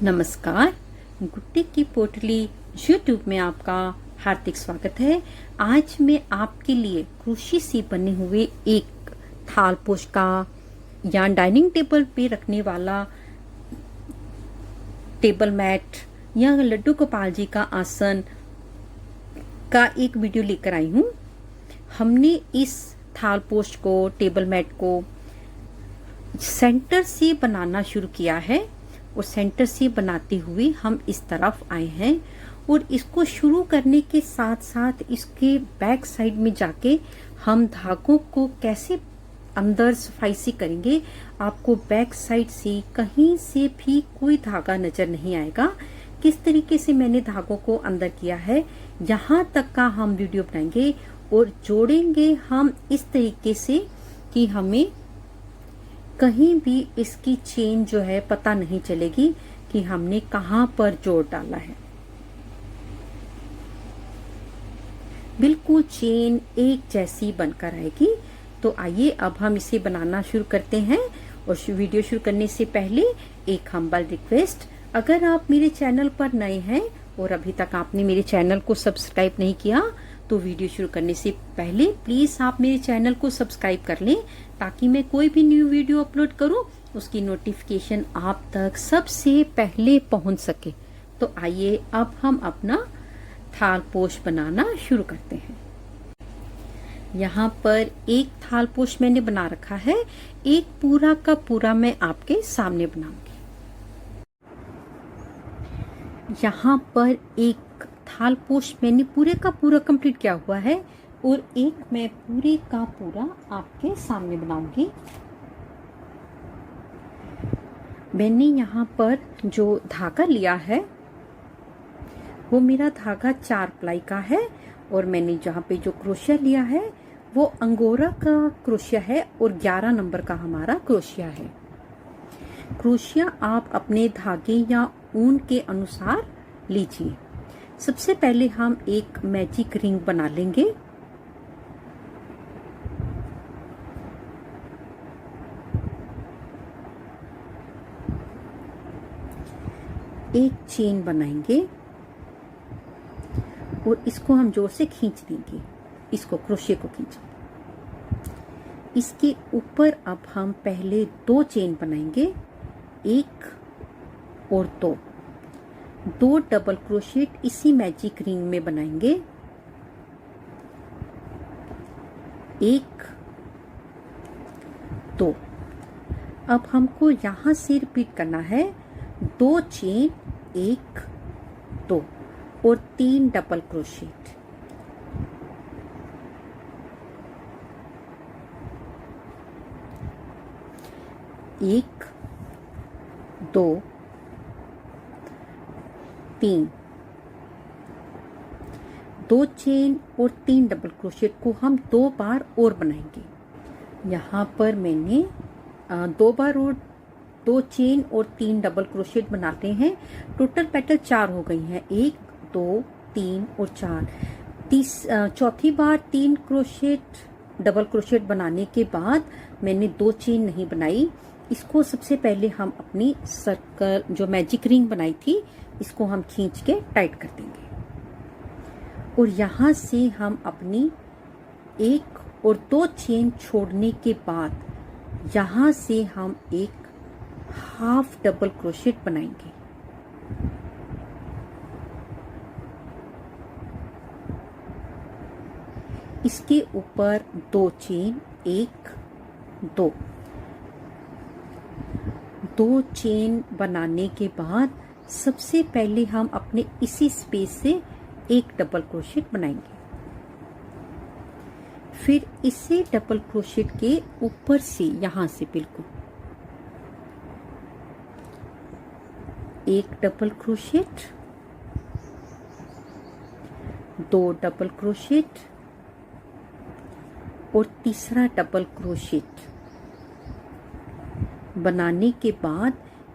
नमस्कार। गुड्डी की पोटली यूट्यूब में आपका हार्दिक स्वागत है। आज मैं आपके लिए क्रोशे से बने हुए एक थाल पोश का या डाइनिंग टेबल पे रखने वाला टेबल मैट या लड्डू गोपाल जी का आसन का एक वीडियो लेकर आई हूँ। हमने इस थाल पोश को, टेबल मैट को सेंटर से बनाना शुरू किया है और सेंटर से बनाते हुए हम इस तरफ आए हैं और इसको शुरू करने के साथ साथ इसके बैक साइड में जाके हम धागों को कैसे अंदर सफाई से करेंगे। आपको बैक साइड से कहीं से भी कोई धागा नजर नहीं आएगा। किस तरीके से मैंने धागों को अंदर किया है यहाँ तक का हम वीडियो बनाएंगे और जोड़ेंगे हम इस तरीके से कि हमें कहीं भी इसकी चेन जो है पता नहीं चलेगी कि हमने कहां पर जोड़ डाला है। बिल्कुल चेन एक जैसी बनकर आएगी। तो आइए अब हम इसे बनाना शुरू करते हैं। और वीडियो शुरू करने से पहले एक हम्बल रिक्वेस्ट, अगर आप मेरे चैनल पर नए हैं और अभी तक आपने मेरे चैनल को सब्सक्राइब नहीं किया तो वीडियो शुरू करने से पहले प्लीज आप मेरे चैनल को सब्सक्राइब कर लें ताकि मैं कोई भी न्यू वीडियो अपलोड करूं उसकी नोटिफिकेशन आप तक सबसे पहले पहुंच सके। तो आइए अब हम अपना थाल पोश बनाना शुरू करते हैं। यहाँ पर एक थाल पोश मैंने बना रखा है, एक पूरा का पूरा मैं आपके सामने बनाऊंगी। यहाँ पर एक थाल पोश मैंने पूरे का पूरा कंप्लीट किया हुआ है और एक मैं पूरे का पूरा आपके सामने बनाऊंगी। मैंने यहाँ पर जो धागा लिया है वो मेरा धागा 4 प्लाई का है और मैंने जहाँ पे जो क्रोशिया लिया है वो अंगोरा का क्रोशिया है और 11 नंबर का हमारा क्रोशिया है। क्रोशिया आप अपने धागे या ऊन के अनुसार लीजिए। सबसे पहले हम एक मैजिक रिंग बना लेंगे। एक चेन बनाएंगे और इसको हम जोर से खींच देंगे, इसको क्रोशे को खींचेंगे। इसके ऊपर अब हम पहले 2 चेन बनाएंगे, एक और दो डबल क्रोशेट इसी मैजिक रिंग में बनाएंगे। एक, 2। अब हमको यहां से रिपीट करना है 2 चेन, 1, 2 और 3 डबल क्रोशेट। एक, 2, 3, 2 चेन और 3 डबल क्रोशेट को हम 2 बार और बनाएंगे। यहाँ पर मैंने 2 बार और 2 चेन और 3 डबल क्रोशेट बनाते हैं। टोटल पैटर्न 4 हो गई हैं, 1, 2, 3 और 4। चौथी बार 3 क्रोशेट डबल क्रोशेट बनाने के बाद मैंने 2 चेन नहीं बनाई। इसको सबसे पहले हम अपनी सर्कल जो मैजिक रिंग बनाई थी इसको हम खींच के टाइट कर देंगे और यहाँ से हम अपनी 1 और 2 चेन छोड़ने के बाद यहाँ से हम एक हाफ डबल क्रोशेट बनाएंगे। इसके ऊपर 2 चेन, 1, 2 चेन बनाने के बाद सबसे पहले हम अपने इसी स्पेस से एक डबल क्रोशेट बनाएंगे। फिर इसे डबल क्रोशेट के ऊपर से यहां से बिल्कुल एक डबल क्रोशेट, 2 डबल क्रोशेट और तीसरा डबल क्रोशेट बनाने के बाद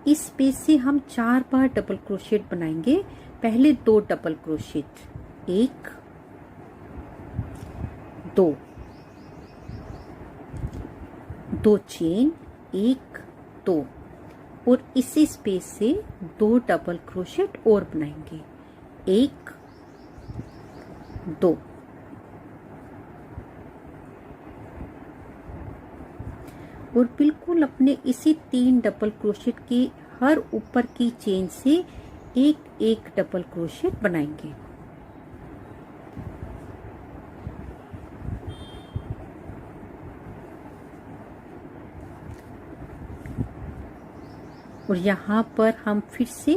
इस स्पेस से हम 4 बार डबल क्रोशेट बनाएंगे। पहले 2 डबल क्रोशेट, 1, 2 चेन, 1, 2 और इसी स्पेस से 2 डबल क्रोशेट और बनाएंगे, 1 2। और बिल्कुल अपने इसी 3 डबल क्रोशेट के हर ऊपर की चेन से एक एक डबल क्रोशेट बनाएंगे। और यहाँ पर हम फिर से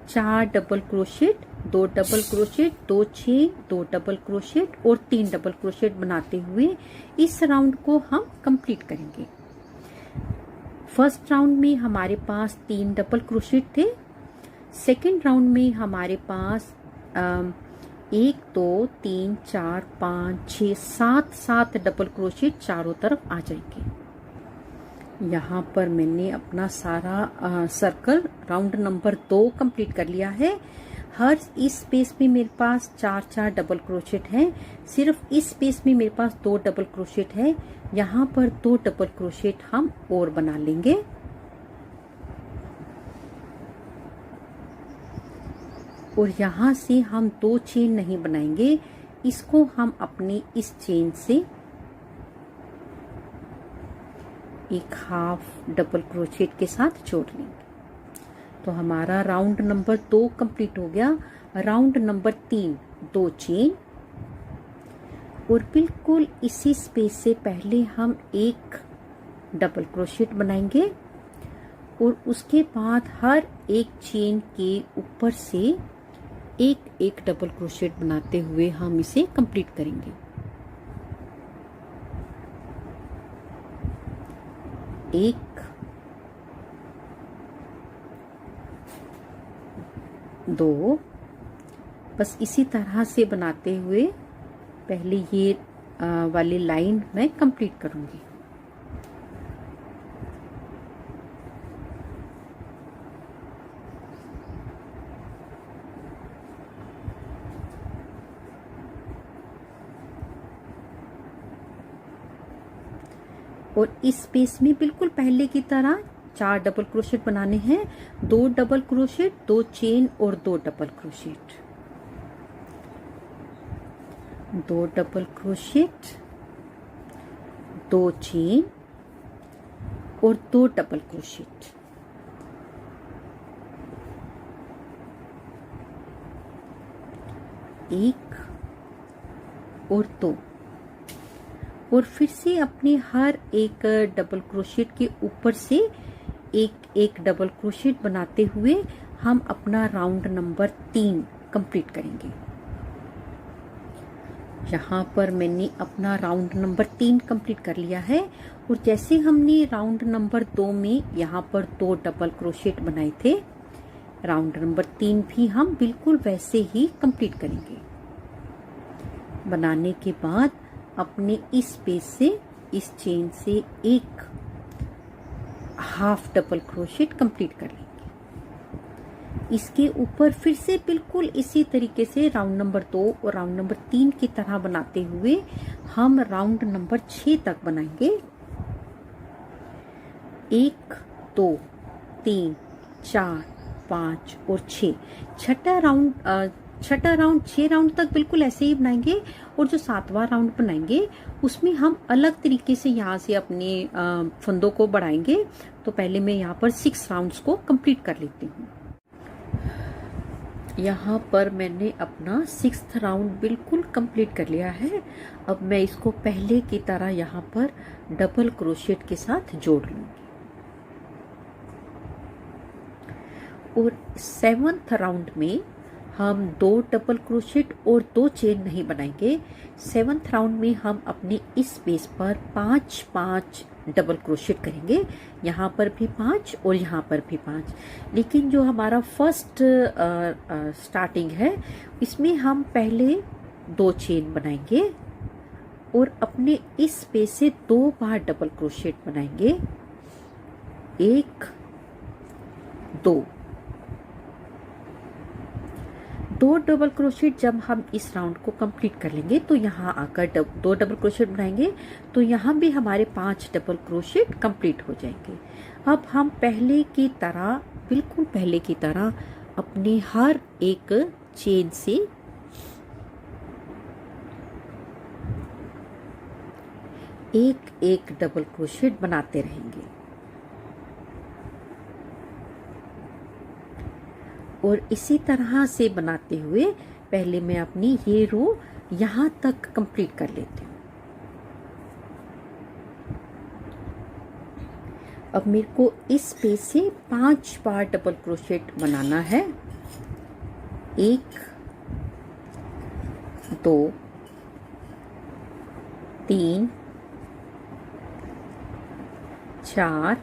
4 double crochet, 2 double crochet, 2 chain, 2 double crochet और 3 डबल क्रोशेट बनाते हुए इस राउंड को हम कंप्लीट करेंगे। फर्स्ट राउंड में हमारे पास 3 डबल क्रोशेट थे, सेकेंड राउंड में हमारे पास 1 2 3 4 5 6 7 डबल क्रोशेट चारों तरफ आ जाएंगे। यहाँ पर मैंने अपना सारा सर्कल राउंड नंबर 2 कंप्लीट कर लिया है। हर इस स्पेस में मेरे पास 4 डबल क्रोशेट है, सिर्फ इस स्पेस में मेरे पास 2 डबल क्रोशेट है। यहाँ पर 2 डबल क्रोशेट हम और बना लेंगे। और यहाँ से हम 2 चेन नहीं बनाएंगे, इसको हम अपनी इस चेन से एक हाफ डबल क्रोशेट के साथ जोड़ लेंगे। तो हमारा राउंड नंबर 2 कंप्लीट हो गया। राउंड नंबर 3 2 चेन और बिल्कुल इसी स्पेस से पहले हम एक डबल क्रोशेट बनाएंगे और उसके बाद हर एक चेन के ऊपर से एक एक डबल क्रोशेट बनाते हुए हम इसे कंप्लीट करेंगे। 1 2, बस इसी तरह से बनाते हुए पहले ये वाली लाइन मैं कंप्लीट करूंगी। और इस स्पेस में बिल्कुल पहले की तरह 4 डबल क्रोशेट बनाने हैं, 2 डबल क्रोशेट, 2 चेन और 2 double crochet, 2 double crochet, 2 chain और 2 डबल क्रोशेट। एक और 2 और फिर से अपने हर एक डबल क्रोशेट के ऊपर से एक एक डबल क्रोशेट बनाते हुए हम अपना राउंड नंबर 3 कंप्लीट करेंगे। यहाँ पर मैंने अपना राउंड नंबर 3 कंप्लीट कर लिया है। और जैसे हमने राउंड नंबर 2 में यहाँ पर 2 डबल क्रोशेट बनाए थे, राउंड नंबर 3 भी हम बिल्कुल वैसे ही कंप्लीट करेंगे। बनाने के बाद अपने इस स्पेस से इस चेन से एक हाफ डबल क्रोशेट कंप्लीट कर लेंगे। इसके ऊपर फिर से बिल्कुल इसी तरीके से राउंड नंबर 2 और राउंड नंबर 3 की तरह बनाते हुए हम राउंड नंबर 6 तक बनाएंगे। 1 2 3 4 5 और 6, छठा राउंड 6 राउंड तक बिल्कुल ऐसे ही बनाएंगे। और जो 7वां राउंड बनाएंगे उसमें हम अलग तरीके से यहाँ से अपने फंदों को बढ़ाएंगे। तो पहले मैं यहाँ पर 6 राउंड्स को कंप्लीट कर लेती हूँ। यहाँ पर मैंने अपना 6th राउंड बिल्कुल कंप्लीट कर लिया है। अब मैं इसको पहले की तरह यहाँ पर डबल क्रोशेट के साथ जोड़ लूँगी। और 7th राउंड में हम 2 डबल क्रोशेट और 2 चेन नहीं बनाएंगे। 7th राउंड में हम अपने इस स्पेस पर 5 डबल क्रोशेट करेंगे। यहाँ पर भी 5 और यहाँ पर भी 5। लेकिन जो हमारा फर्स्ट स्टार्टिंग है इसमें हम पहले 2 चेन बनाएंगे और अपने इस स्पेस से 2 बार डबल क्रोशेट बनाएंगे। 1 2 दो डबल क्रोशेट जब हम इस राउंड को कंप्लीट कर लेंगे तो यहाँ आकर दो डबल क्रोशेट बनाएंगे, तो यहाँ भी हमारे 5 डबल क्रोशेट कंप्लीट हो जाएंगे। अब हम पहले की तरह, बिल्कुल पहले की तरह अपने हर एक चेन से एक एक डबल क्रोशेट बनाते रहेंगे और इसी तरह से बनाते हुए पहले मैं अपनी ये रो यहाँ तक कंप्लीट कर लेती हूँ। अब मेरे को इस पे से 5 बार डबल क्रोशेट बनाना है। 1 2 3 4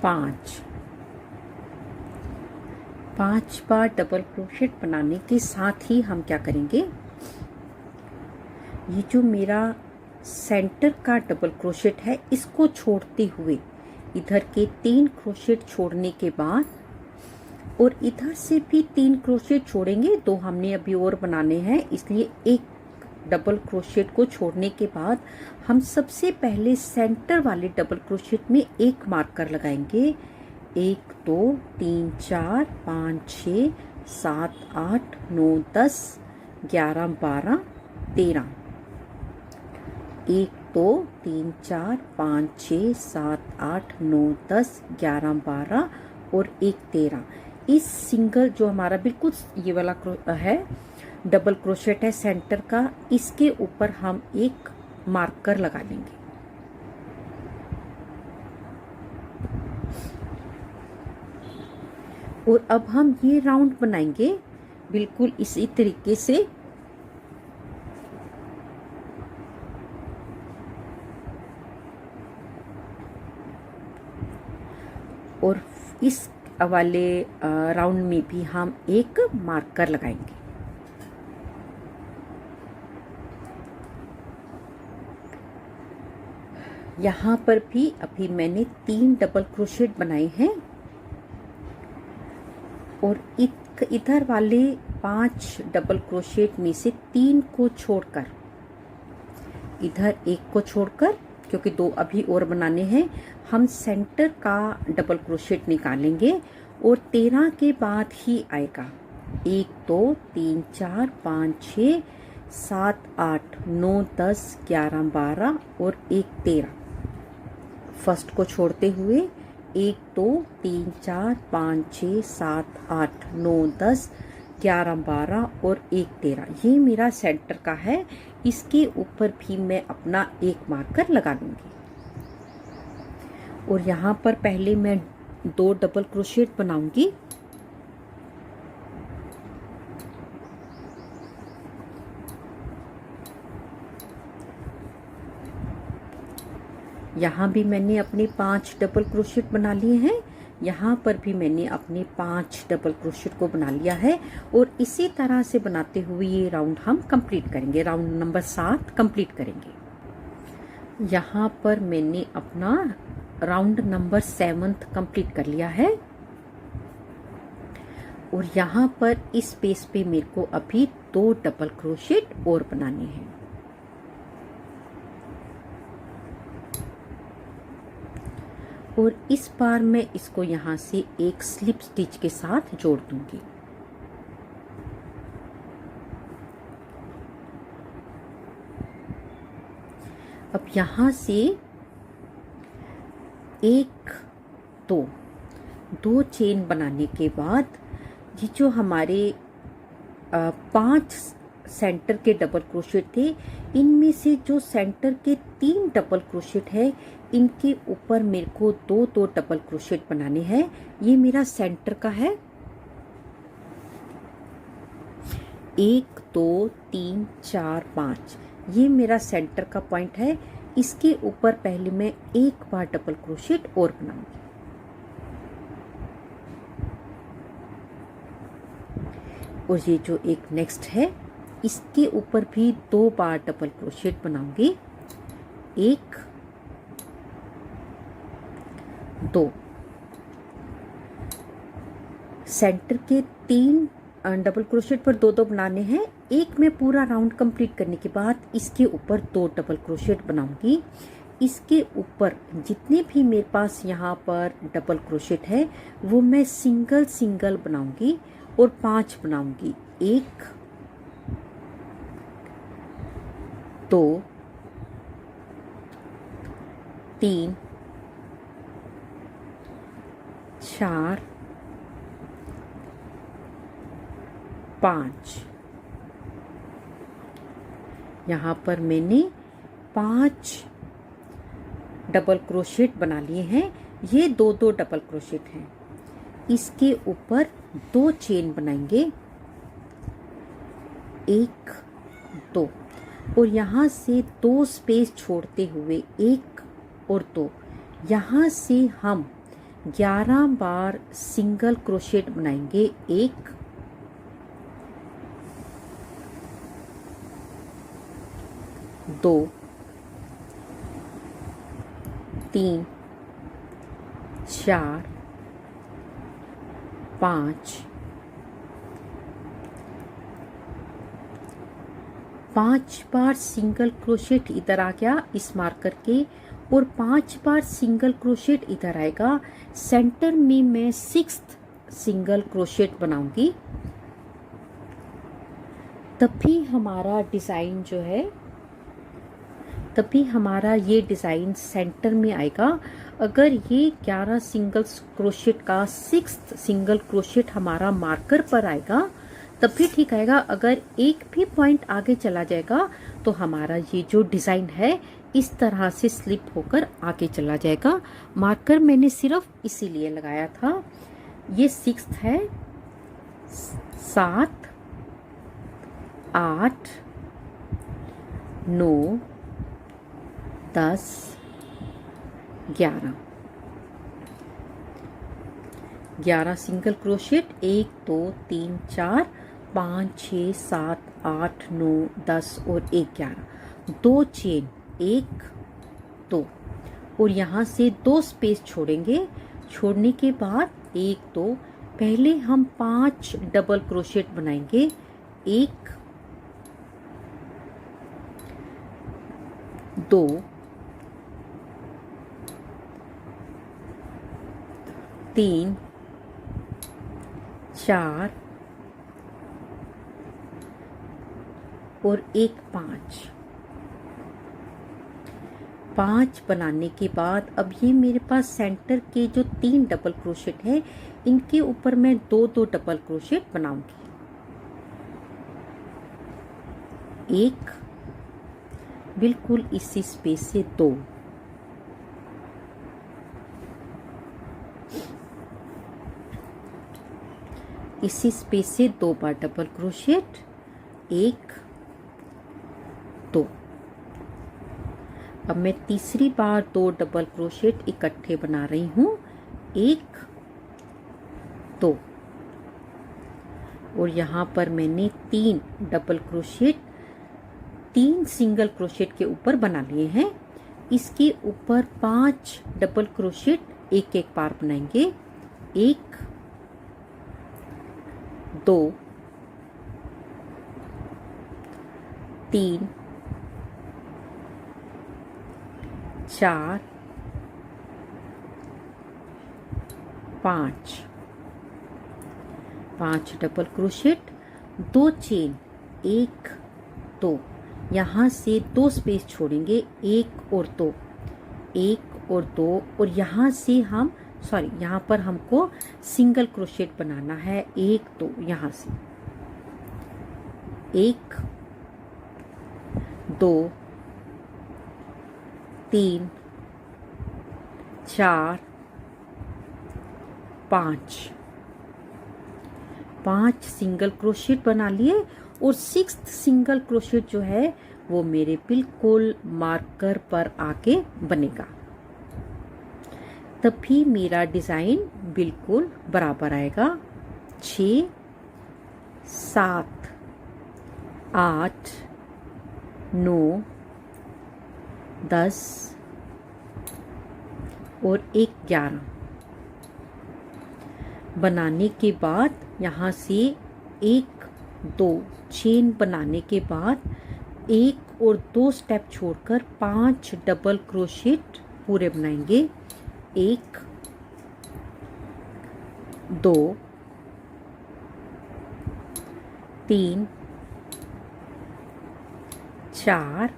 5 बार डबल क्रोशेट बनाने के साथ ही हम क्या करेंगे, ये जो मेरा सेंटर का डबल क्रोशेट है इसको छोड़ते हुए इधर के 3 क्रोशेट छोड़ने के बाद और इधर से भी 3 क्रोशेट छोड़ेंगे। 2 हमने अभी और बनाने हैं, इसलिए एक डबल क्रोशेट को छोड़ने के बाद हम सबसे पहले सेंटर वाले डबल क्रोशेट में एक मार्कर लगाएंगे। 1 2 3 4 5 6 7 8 9 10 11 12 13। 1 2 3 4 5 6 7 8 9 10 11 12 और 1 13। इस सिंगल जो हमारा बिल्कुल ये वाला है डबल क्रोशेट है सेंटर का, इसके ऊपर हम एक मार्कर लगा लेंगे। और अब हम ये राउंड बनाएंगे बिल्कुल इसी तरीके से। और इस वाले राउंड में भी हम एक मार्कर लगाएंगे। यहाँ पर भी अभी मैंने 3 डबल क्रोशेट बनाए हैं और इधर वाले 5 डबल क्रोशेट में से 3 को छोड़कर, इधर एक को छोड़कर, क्योंकि 2 अभी और बनाने हैं, हम सेंटर का डबल क्रोशेट निकालेंगे और 13 के बाद ही आएगा 1 2 3 4 5 6 7 8 9 10 11 12 और 1 13। फर्स्ट को छोड़ते हुए 1 2 3 4 5 6 7 8 9 10 11 12 और 1 13। ये मेरा सेंटर का है, इसके ऊपर भी मैं अपना एक मार्कर लगा लूंगी। और यहाँ पर पहले मैं 2 डबल क्रोशेट बनाऊंगी। यहाँ भी मैंने अपने 5 डबल क्रोशेट बना लिए हैं, यहाँ पर भी मैंने अपने 5 डबल क्रोशेट को बना लिया है। और इसी तरह से बनाते हुए ये राउंड हम कंप्लीट करेंगे, राउंड नंबर 7 कंप्लीट करेंगे। यहाँ पर मैंने अपना राउंड नंबर 7 कंप्लीट कर लिया है और यहाँ पर इस स्पेस पे मेरे को अभी 2 डबल क्रोशेट और बनाने हैं। और इस बार मैं इसको यहाँ से एक स्लिप स्टिच के साथ जोड़ दूंगी। अब यहाँ से 1 2 चेन बनाने के बाद ये जो हमारे 5 सेंटर के डबल क्रोशेट थे, इनमें से जो सेंटर के 3 डबल क्रोशेट है, इनके ऊपर मेरे को 2 डबल क्रोशेट बनाने हैं। ये मेरा सेंटर का है। 1 2 3 4 5, ये मेरा सेंटर का पॉइंट है। इसके ऊपर पहले मैं एक बार डबल क्रोशेट और बनाऊंगी। और ये जो एक नेक्स्ट है, इसके ऊपर भी 2 बार डबल क्रोशेट बनाऊंगी। 1 2। सेंटर के 3 डबल क्रोशेट पर 2-2 बनाने हैं। एक में पूरा राउंड कंप्लीट करने के बाद इसके ऊपर 2 डबल क्रोशेट बनाऊंगी। इसके ऊपर जितने भी मेरे पास यहाँ पर डबल क्रोशेट है वो मैं सिंगल सिंगल बनाऊंगी और 5 बनाऊंगी। 1 2 3 4 5। यहाँ पर मैंने 5 डबल क्रोशेट बना लिए हैं। ये 2-2 डबल क्रोशेट हैं। इसके ऊपर 2 चेन बनाएंगे, 1 2, और यहाँ से 2 स्पेस छोड़ते हुए 1 और 2, यहाँ से हम 11 बार सिंगल क्रोशेट बनाएंगे। 1 2 3 4 5 5 बार सिंगल क्रोशेट इधर आ गया इस मार्कर के, और 5 बार सिंगल क्रोशेट इधर आएगा। सेंटर में मैं 6th सिंगल क्रोशेट बनाऊंगी, तभी हमारा डिज़ाइन जो है, तभी हमारा ये डिज़ाइन सेंटर में आएगा। अगर ये 11 सिंगल क्रोशेट का 6th सिंगल क्रोशेट हमारा मार्कर पर आएगा तब भी ठीक आएगा। अगर एक भी पॉइंट आगे चला जाएगा तो हमारा ये जो डिज़ाइन है इस तरह से स्लिप होकर आगे चला जाएगा। मार्कर मैंने सिर्फ इसीलिए लगाया था। ये 6th है, 7 8 9 10 11 11 सिंगल क्रोशेट, 1 2 3 4 5 6 7 8 9 10 और 1 11, 2 चेन, 1 2, और यहाँ से 2 स्पेस छोड़ेंगे। छोड़ने के बाद 1 2, पहले हम 5 डबल क्रोशेट बनाएंगे। 1 2 3 4 और 1 5 बनाने के बाद अब ये मेरे पास सेंटर के जो 3 डबल क्रोशेट है इनके ऊपर मैं 2-2 डबल क्रोशेट बनाऊंगी। 1 बिल्कुल इसी स्पेस से 2, इसी स्पेस से 2 बार डबल क्रोशेट, 1 2। अब मैं तीसरी बार 2 डबल क्रोशेट इकट्ठे बना रही हूँ, 1 2, और यहाँ पर मैंने 3 डबल क्रोशेट 3 सिंगल क्रोशेट के ऊपर बना लिए हैं। इसके ऊपर 5 डबल क्रोशेट एक एक बार बनाएंगे। 1 2 3 4 5 डबल क्रोशेट, 2 चेन, 1 2, यहाँ से 2 स्पेस छोड़ेंगे, 1 और 2, 1 और 2, और यहाँ से हम यहाँ पर हमको सिंगल क्रोशेट बनाना है। 1 2, यहाँ से 1 2 3 4 5 सिंगल क्रोशेट बना लिए, और 6th सिंगल क्रोशेट जो है वो मेरे बिल्कुल मार्कर पर आके बनेगा, तभी मेरा डिज़ाइन बिल्कुल बराबर आएगा। 6 7 8 9 10 और 1 11। बनाने के बाद यहाँ से एक दो चेन बनाने के बाद एक और दो स्टेप छोड़कर 5 डबल क्रोशेट पूरे बनाएंगे। 1 2 3 4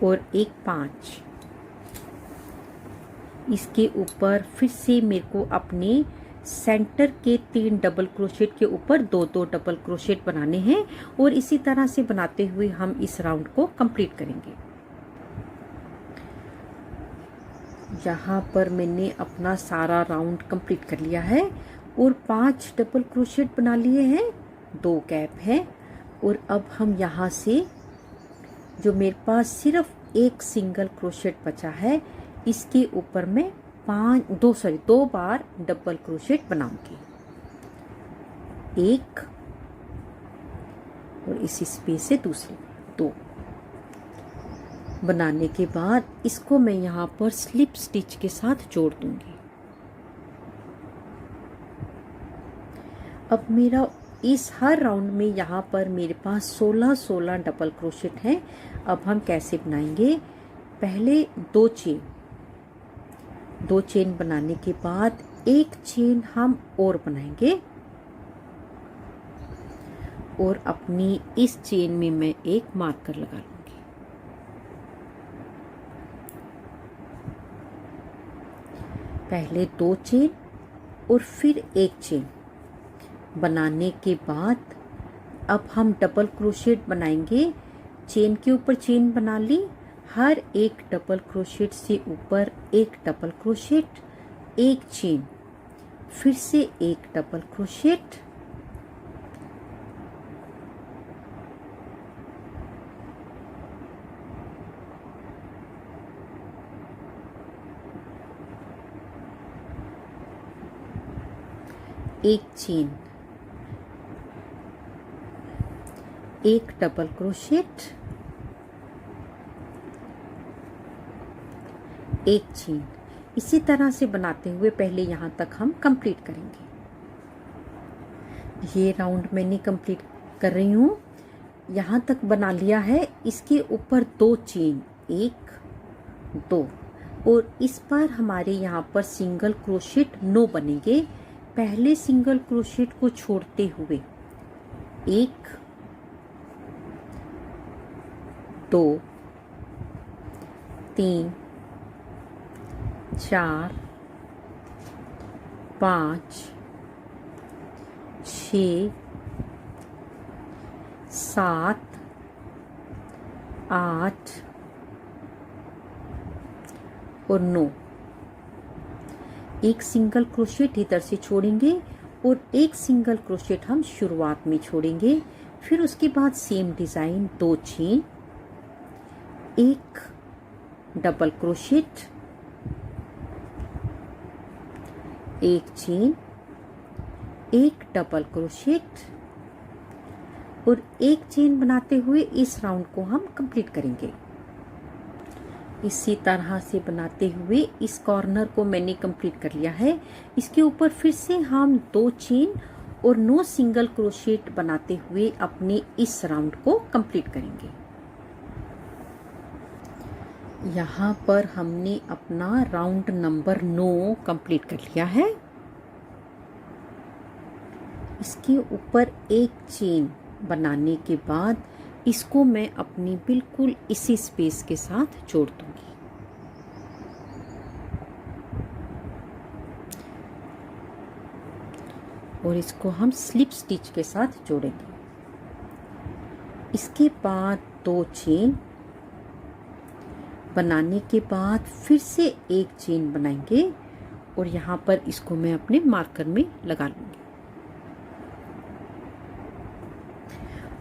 और एक 5। इसके ऊपर फिर से मेरे को अपने सेंटर के 3 डबल क्रोशेट के ऊपर 2-2 डबल क्रोशेट बनाने हैं और इसी तरह से बनाते हुए हम इस राउंड को कंप्लीट करेंगे। यहाँ पर मैंने अपना सारा राउंड कंप्लीट कर लिया है और 5 डबल क्रोशेट बना लिए हैं, 2 गैप है। और अब हम यहाँ से जो मेरे पास सिर्फ एक सिंगल क्रोशेट बचा है, इसके ऊपर मैं 2 बार डबल क्रोशेट बनाऊंगी। 1 और इसी स्पेस से दूसरे 2 बनाने के बाद इसको मैं यहाँ पर स्लिप स्टिच के साथ जोड़ दूंगी। अब मेरा इस हर राउंड में यहाँ पर मेरे पास 16 डबल क्रोशेट हैं। अब हम कैसे बनाएंगे, पहले 2 चेन बनाने के बाद एक चेन हम और बनाएंगे और अपनी इस चेन में मैं एक मार्कर लगा लूंगी। पहले 2 चेन और फिर एक चेन बनाने के बाद अब हम डबल क्रोशेट बनाएंगे। चेन के ऊपर चेन बना ली, हर एक डबल क्रोशेट से ऊपर एक डबल क्रोशेट, एक चेन, फिर से एक डबल क्रोशेट, एक चेन, एक डबल क्रोशेट, एक चेन। इसी तरह से बनाते हुए पहले यहाँ तक हम कंप्लीट करेंगे। ये राउंड मैंने कंप्लीट कर रही हूँ, यहाँ तक बना लिया है। इसके ऊपर 2 चेन, 1 2 और इस पर हमारे यहाँ पर सिंगल क्रोशेट 9 बनेंगे। पहले सिंगल क्रोशेट को छोड़ते हुए 1 2 3 4 5 6 7 8 और 9। एक सिंगल क्रोशेट इधर से छोड़ेंगे और एक सिंगल क्रोशेट हम शुरुआत में छोड़ेंगे। फिर उसके बाद सेम डिजाइन 2 चेन, एक डबल क्रोशेट, एक चेन, एक डबल क्रोशेट और एक चेन बनाते हुए इस राउंड को हम कंप्लीट करेंगे। इसी तरह से बनाते हुए इस कॉर्नर को मैंने कंप्लीट कर लिया है। इसके ऊपर फिर से हम 2 चेन और 9 सिंगल क्रोशेट बनाते हुए अपने इस राउंड को कंप्लीट करेंगे। यहाँ पर हमने अपना राउंड नंबर 9 कंप्लीट कर लिया है। इसके ऊपर एक चेन बनाने के बाद इसको मैं अपनी बिल्कुल इसी स्पेस के साथ जोड़ दूंगी। और इसको हम स्लिप स्टिच के साथ जोड़ेंगे। इसके बाद 2 चेन बनाने के बाद फिर से एक चेन बनाएंगे और यहाँ पर इसको मैं अपने मार्कर में लगा लूंगी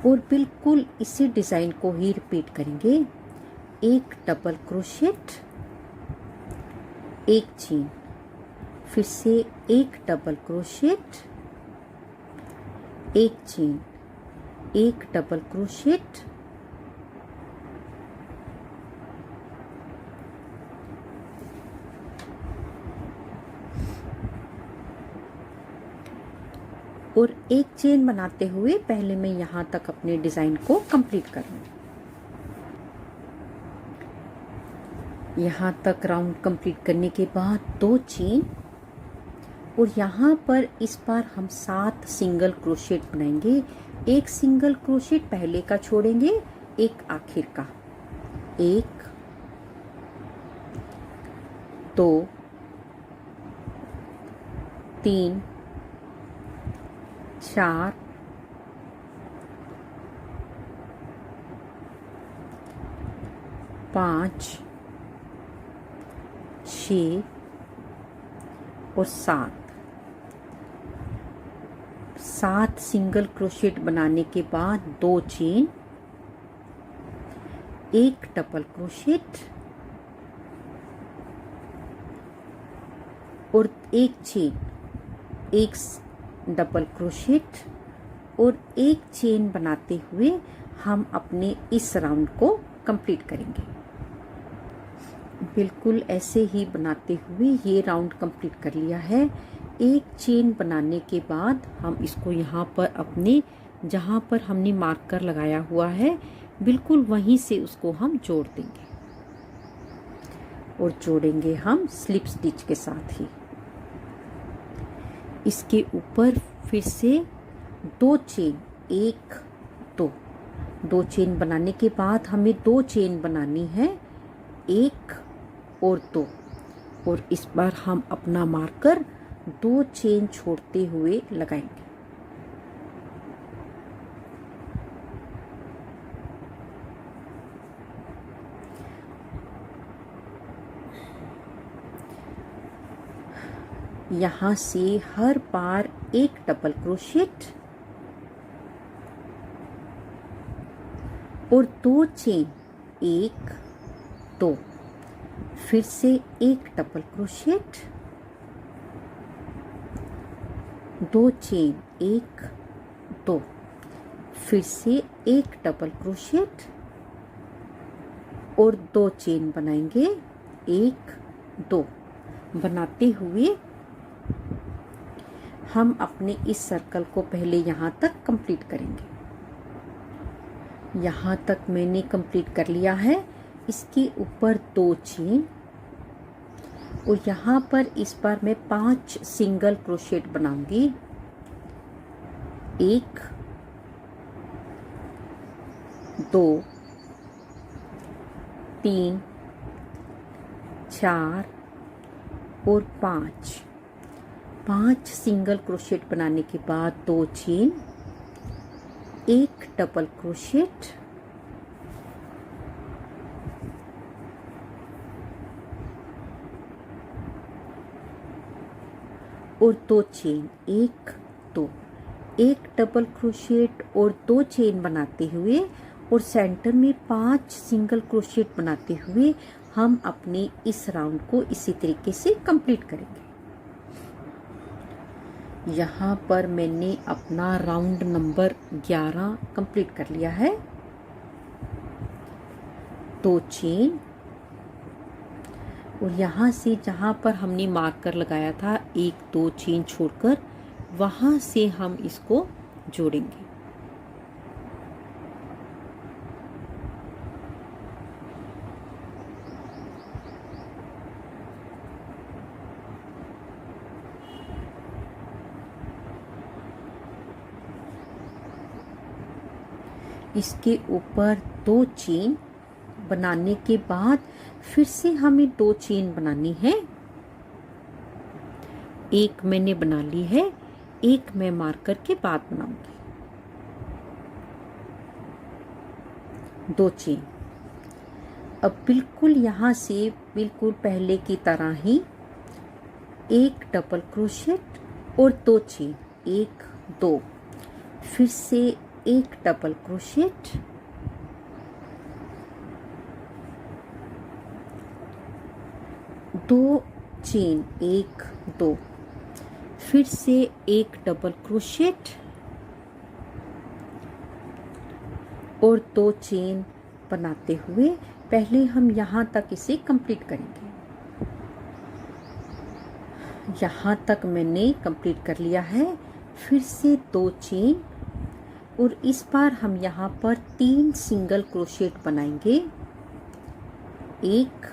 और बिल्कुल इसी डिजाइन को ही रिपीट करेंगे। एक डबल क्रोशेट, एक चेन, फिर से एक डबल क्रोशेट, एक चेन, एक डबल क्रोशेट, और एक चेन बनाते हुए पहले मैं यहाँ तक अपने डिज़ाइन को कंप्लीट कर लूँ। यहाँ तक राउंड कंप्लीट करने के बाद 2 चेन और यहाँ पर इस बार हम 7 सिंगल क्रोशेट बनाएंगे। एक सिंगल क्रोशेट पहले का छोड़ेंगे, एक आखिर का। 1 2 3 4 5 6 और 7 सिंगल क्रोशेट बनाने के बाद 2 चेन, एक डबल क्रोशेट और एक चेन, एक डबल क्रोशेट और एक चेन बनाते हुए हम अपने इस राउंड को कंप्लीट करेंगे। बिल्कुल ऐसे ही बनाते हुए ये राउंड कंप्लीट कर लिया है। एक चेन बनाने के बाद हम इसको यहाँ पर अपने जहाँ पर हमने मार्कर लगाया हुआ है बिल्कुल वहीं से उसको हम जोड़ देंगे और जोड़ेंगे हम स्लिप स्टिच के साथ ही। इसके ऊपर फिर से 2 चेन, 1 2 चेन बनाने के बाद हमें 2 चेन बनानी है, 1 और 2, और इस बार हम अपना मार्कर 2 चेन छोड़ते हुए लगाएंगे। यहाँ से हर बार एक डबल क्रोशेट और 2 चेन, 1 2, फिर से एक डबल क्रोशेट, 2 चेन, 1 2, फिर से एक डबल क्रोशेट और 2 चेन बनाएंगे, 1 2 बनाते हुए हम अपने इस सर्कल को पहले यहाँ तक कंप्लीट करेंगे। यहाँ तक मैंने कंप्लीट कर लिया है। इसके ऊपर 2 चेन और यहाँ पर इस बार मैं 5 सिंगल क्रोशेट बनाऊंगी। 1 2 3 4 और 5 सिंगल क्रोशेट बनाने के बाद 2 चेन, 1 डबल क्रोशेट और 2 चेन, 1 2, 1 डबल क्रोशेट और 2 चेन बनाते हुए और सेंटर में 5 सिंगल क्रोशेट बनाते हुए हम अपने इस राउंड को इसी तरीके से कंप्लीट करेंगे। यहाँ पर मैंने अपना राउंड नंबर 11 कंप्लीट कर लिया है। 2 चेन और यहाँ से जहाँ पर हमने मार्कर लगाया था 1 2 चेन छोड़कर वहाँ से हम इसको जोड़ेंगे। इसके ऊपर 2 चेन बनाने के बाद फिर से हमें 2 चेन बनानी है। एक मैंने बना ली है, एक मैं मार्कर के बाद बनाऊंगी। 2 चेन। अब बिल्कुल यहाँ से बिल्कुल पहले की तरह ही 1 डबल क्रोशेट और 2 चेन, 1 2, फिर से 1 डबल क्रोशेट, 2 चेन, 1 2, फिर से 1 डबल क्रोशेट और 2 चेन बनाते हुए पहले हम यहाँ तक इसे कंप्लीट करेंगे। यहाँ तक मैंने कंप्लीट कर लिया है। फिर से 2 चेन और इस बार हम यहाँ पर 3 सिंगल क्रोशेट बनाएंगे। 1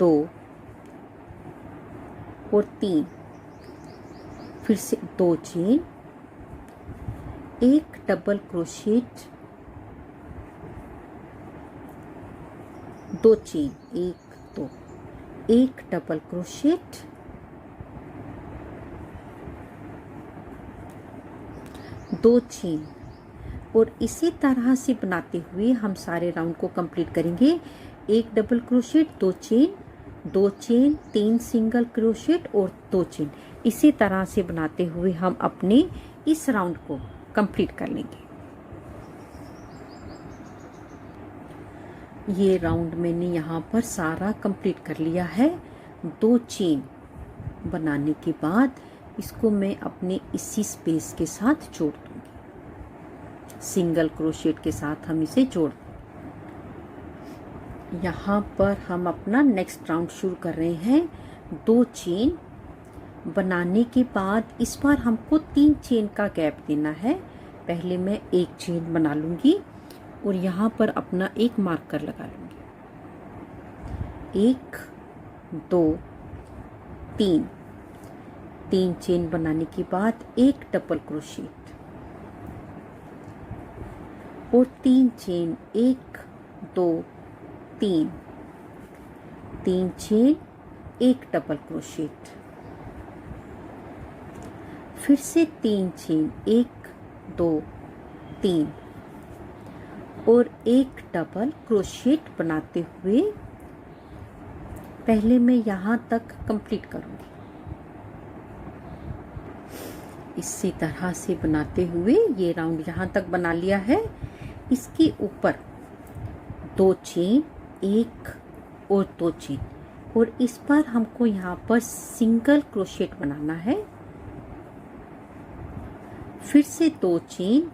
2 और 3। फिर से 2 chain, 1 double crochet, 2 chain, 1 2, 1 double crochet, 2 chain और इसी तरह से बनाते हुए हम सारे राउंड को कंप्लीट करेंगे। 1 double crochet, 2 chain, 2 chain, 3 single crochet और 2 चेन। इसी तरह से बनाते हुए हम अपने इस राउंड को कंप्लीट कर लेंगे। ये राउंड मैंने यहाँ पर सारा कंप्लीट कर लिया है। 2 चेन बनाने के बाद इसको मैं अपने इसी स्पेस के साथ जोड़ दूंगी। सिंगल क्रोशेट के साथ हम इसे जोड़ देंगे। यहाँ पर हम अपना नेक्स्ट राउंड शुरू कर रहे हैं। 2 चेन बनाने के बाद इस बार हमको 3 चेन का गैप देना है। पहले मैं 1 चेन बना लूंगी और यहाँ पर अपना एक मार्कर लगा लूंगी। 1 2 3 3 चेन बनाने के बाद 1 डबल क्रोशेट और 3 चेन, 1 2 3, 3 चेन, 1 डबल क्रोशेट, फिर से 3 चेन, 1 2 3 और 1 डबल क्रोशेट बनाते हुए पहले मैं यहाँ तक कंप्लीट करूँगी। इसी तरह से बनाते हुए ये राउंड यहाँ तक बना लिया है। इसके ऊपर 2 चेन, 1 और 2 चेन और इस बार हमको यहाँ पर सिंगल क्रोशेट बनाना है। फिर से 2 चेन,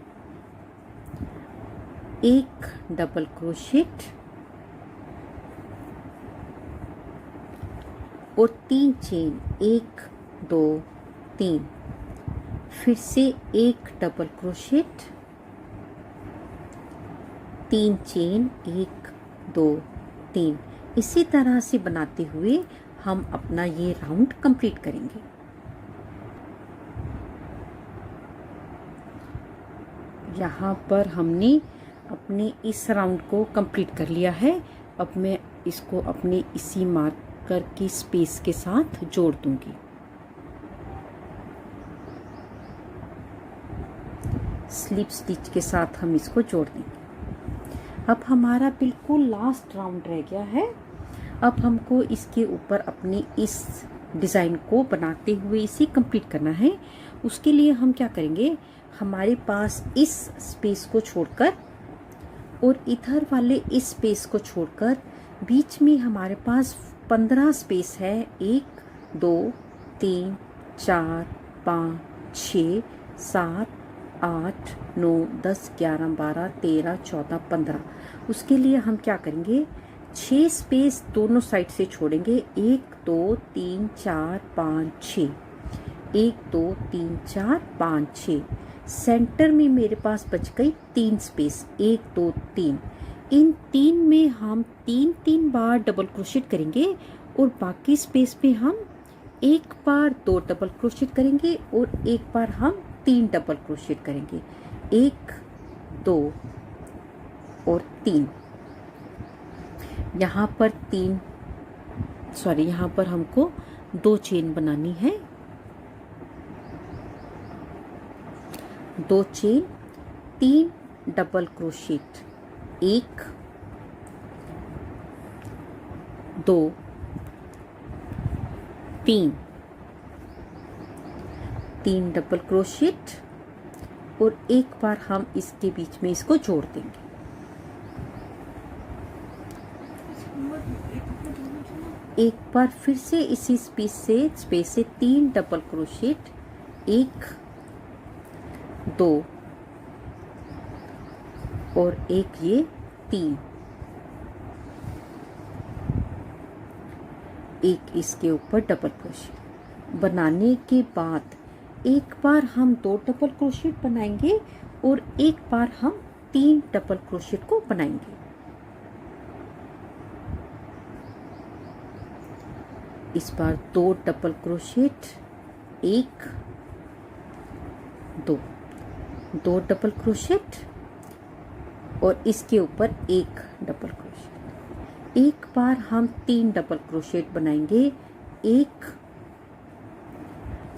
1 डबल क्रोशेट और 3 चेन, 1 2 3, फिर से 1 डबल क्रोशेट, 3 चेन, 1 2 3। इसी तरह से बनाते हुए हम अपना ये राउंड कंप्लीट करेंगे। यहाँ पर हमने अपने इस राउंड को कंप्लीट कर लिया है। अब मैं इसको अपने इसी मार्कर की स्पेस के साथ जोड़ दूंगी। स्लिप स्टिच के साथ हम इसको जोड़ देंगे। अब हमारा बिल्कुल लास्ट राउंड रह गया है। अब हमको इसके ऊपर अपनी इस डिज़ाइन को बनाते हुए इसे कंप्लीट करना है। उसके लिए हम क्या करेंगे, हमारे पास इस स्पेस को छोड़कर और इधर वाले इस स्पेस को छोड़कर बीच में हमारे पास 15 स्पेस है। 1 2 3 4 5 6 7 8 9 10 11 12 13 14 15। उसके लिए हम क्या करेंगे, 6 स्पेस दोनों साइड से छोड़ेंगे। 1 2 3 4 5 6, 1 2 3 4 5 6। सेंटर में मेरे पास बच गई 3 स्पेस, 1 2 3। इन 3 में हम 3 बार डबल क्रोशेट करेंगे और बाकी स्पेस में हम 1 बार 2 डबल क्रोशेट करेंगे और 1 बार हम 3 डबल क्रोशेट करेंगे। 1 2 और 3। यहाँ पर यहाँ पर हमको 2 चेन बनानी है। 2 chain, 3 double crochet, 1 2 3, 3 double crochet और 1 बार हम इसके बीच में इसको जोड़ देंगे। एक बार फिर से इसी स्पेस से 3 डबल क्रोशेट, 1 2 और 1 ये 3, एक इसके ऊपर डबल क्रोशेट बनाने के बाद एक बार हम 2 डबल क्रोशेट बनाएंगे और एक बार हम 3 डबल क्रोशेट को बनाएंगे। इस बार 2 डबल क्रोशेट, 1 2 डबल क्रोशेट और इसके ऊपर 1 डबल क्रोशेट। एक बार हम 3 डबल क्रोशेट बनाएंगे, 1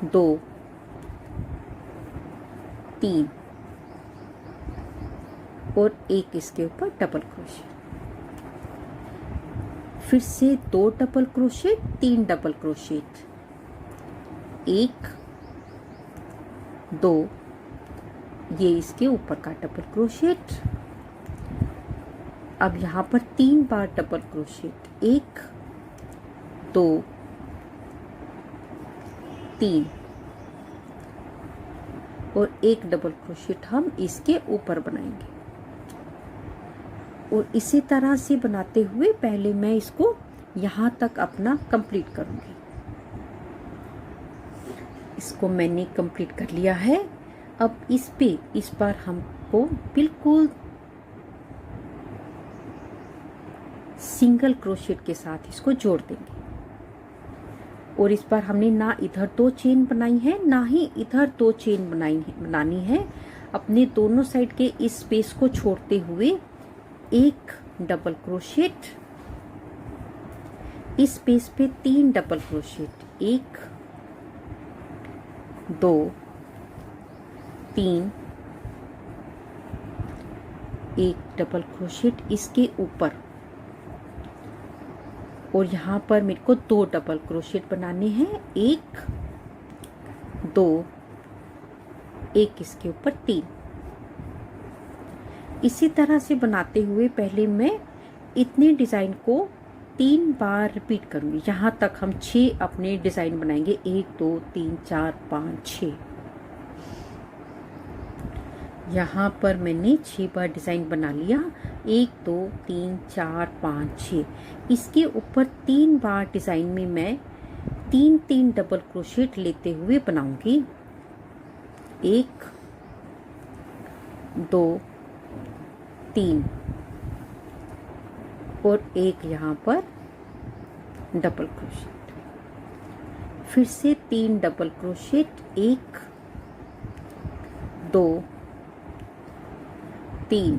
2 3 और 1 इसके ऊपर डबल क्रोशेट। फिर से 2 डबल क्रोशेट, 3 डबल क्रोशेट, 1 2, ये इसके ऊपर का डबल क्रोशेट। अब यहाँ पर 3 बार डबल क्रोशेट, 1 2 3 और 1 डबल क्रोशेट हम इसके ऊपर बनाएंगे। और इसी तरह से बनाते हुए पहले मैं इसको यहाँ तक अपना कंप्लीट करूँगी। इसको मैंने कंप्लीट कर लिया है। अब इस बार हमको बिल्कुल सिंगल क्रोशेट के साथ इसको जोड़ देंगे। और इस बार हमने ना इधर 2 चेन बनाई है, ना ही इधर 2 चेन बनानी है। अपने दोनों साइड के इस स्पेस को छोड़ते हुए 1 डबल क्रोशेट, इस स्पेस पे 3 डबल क्रोशेट, 1 2 3, 1 डबल क्रोशेट इसके ऊपर। और यहाँ पर मेरे को 2 डबल क्रोशेट बनाने हैं, 1 2, 1 इसके ऊपर 3। इसी तरह से बनाते हुए पहले मैं इतने डिज़ाइन को 3 बार रिपीट करूँगी। यहाँ तक हम 6 अपने डिज़ाइन बनाएंगे, 1 2 3 4 5 6। यहाँ पर मैंने 6 बार डिज़ाइन बना लिया, 1 2 3 4 5 6। इसके ऊपर 3 बार डिज़ाइन में मैं 3 डबल क्रोशेट लेते हुए बनाऊंगी, 1 2 3 और 1 यहाँ पर डबल क्रोशेट। फिर से 3 डबल क्रोशेट, 1 2 3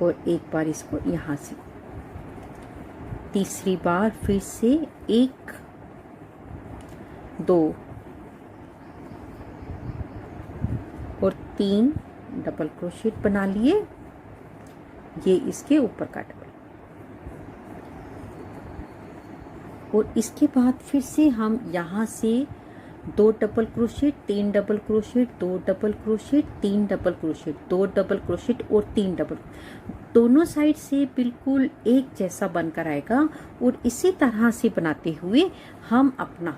और एक बार इसको यहाँ से, तीसरी बार फिर से 1 2 और 3 डबल क्रोशेट बना लिए, ये इसके ऊपर का डबल। और इसके बाद फिर से हम यहाँ से 2 double crochet, 3 double crochet, 2 double crochet, 3 double crochet, 2 double crochet और 3 डबल, दोनों साइड से बिल्कुल एक जैसा बनकर आएगा। और इसी तरह से बनाते हुए हम अपना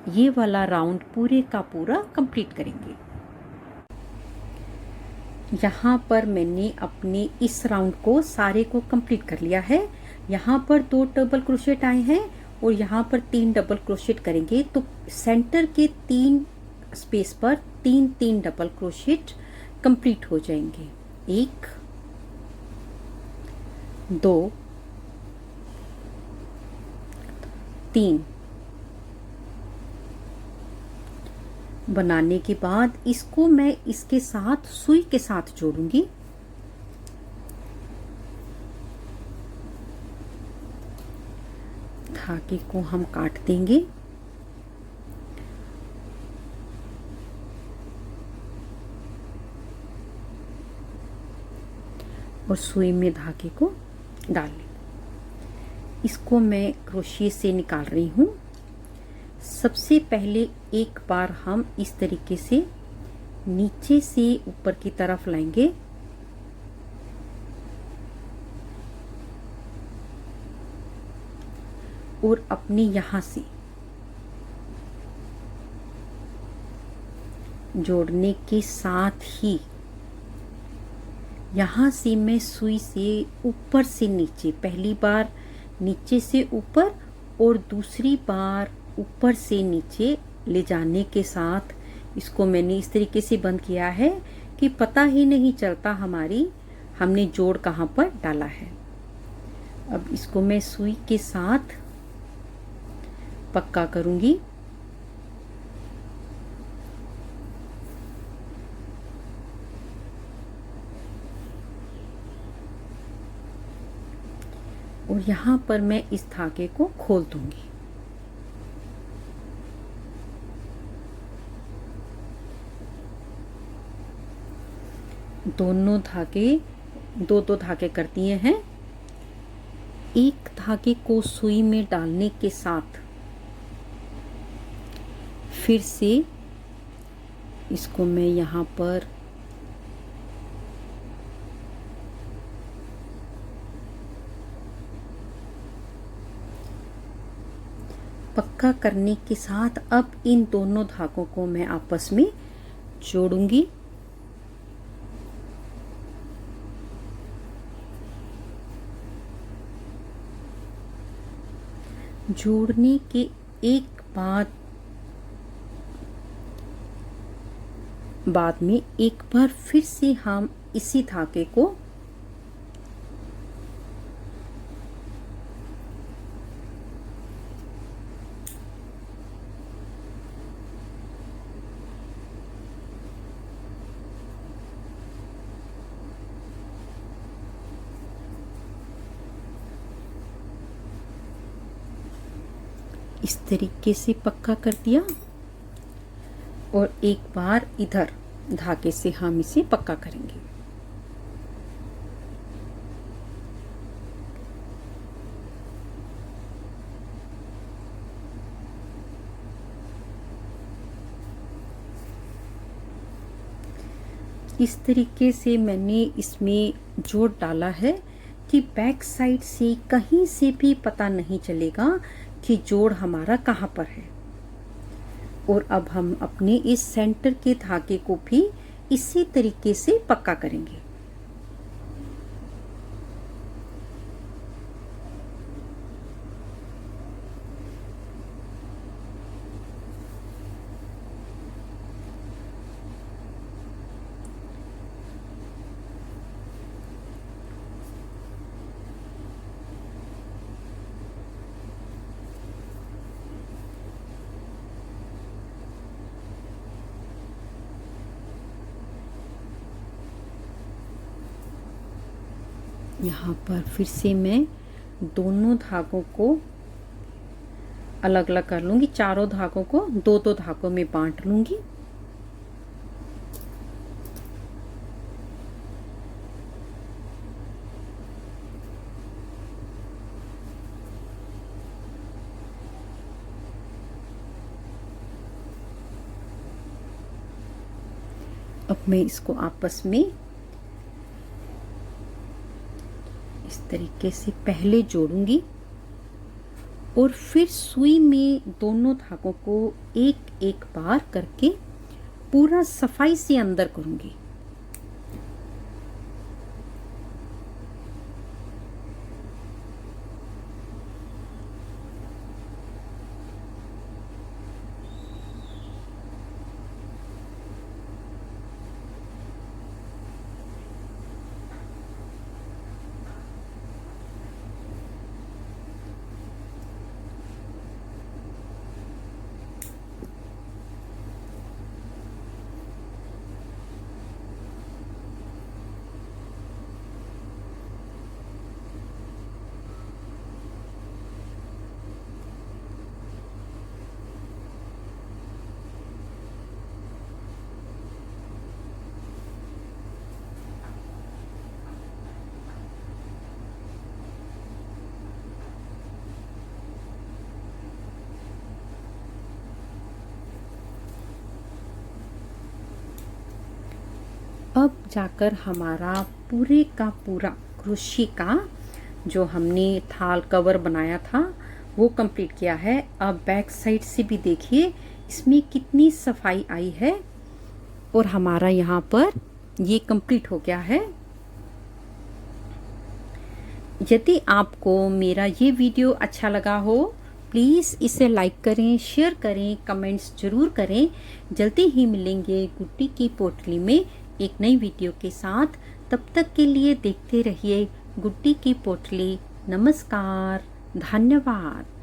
ये वाला राउंड पूरे का पूरा कंप्लीट करेंगे। यहाँ पर मैंने अपने इस राउंड को सारे को कंप्लीट कर लिया है। यहाँ पर 2 डबल क्रोशेट आए हैं और यहाँ पर 3 डबल क्रोशेट करेंगे, तो सेंटर के 3 स्पेस पर 3 डबल क्रोशेट कंप्लीट हो जाएंगे, 1 2 3। बनाने के बाद इसको मैं इसके साथ सुई के साथ जोड़ूंगी। धागे को हम काट देंगे और सुई में धागे को डाल लें। इसको मैं क्रोशिये से निकाल रही हूँ। सबसे पहले एक बार हम इस तरीके से नीचे से ऊपर की तरफ लाएंगे और अपने यहाँ से जोड़ने के साथ ही यहाँ से मैं सुई से ऊपर से नीचे, पहली बार नीचे से ऊपर और दूसरी बार ऊपर से नीचे ले जाने के साथ इसको मैंने इस तरीके से बंद किया है कि पता ही नहीं चलता हमने जोड़ कहाँ पर डाला है। अब इसको मैं सुई के साथ पक्का करूंगी। और यहाँ पर मैं इस धागे को खोल दूंगी। दोनों धागे दो धागे कर दिए हैं। एक धागे को सुई में डालने के साथ फिर से इसको मैं यहाँ पर पक्का करने के साथ अब इन दोनों धागों को मैं आपस में जोड़ूंगी। जोड़ने के एक बाद में एक बार फिर से हम इसी धागे को इस तरीके से पक्का कर दिया और एक बार इधर धागे से हम इसे पक्का करेंगे। इस तरीके से मैंने इसमें जोड़ डाला है कि बैक साइड से कहीं से भी पता नहीं चलेगा कि जोड़ हमारा कहाँ पर है। और अब हम अपने इस सेंटर के धागे को भी इसी तरीके से पक्का करेंगे। यहाँ पर फिर से मैं दोनों धागों को अलग अलग कर लूँगी। चारों धागों को दो दो धागों में बांट लूँगी। अब मैं इसको आपस में इस तरीके से पहले जोड़ूंगी और फिर सुई में दोनों धागों को एक एक बार करके पूरा सफाई से अंदर करूंगी। अब जाकर हमारा पूरे का पूरा क्रोशे का जो हमने थाल कवर बनाया था वो कंप्लीट किया है। अब बैक साइड से भी देखिए इसमें कितनी सफाई आई है और हमारा यहाँ पर ये कंप्लीट हो गया है। यदि आपको मेरा ये वीडियो अच्छा लगा हो प्लीज़ इसे लाइक करें, शेयर करें, कमेंट्स ज़रूर करें। जल्दी ही मिलेंगे गुड्डी की पोटली में एक नई वीडियो के साथ। तब तक के लिए देखते रहिए गुड्डी की पोटली। नमस्कार, धन्यवाद।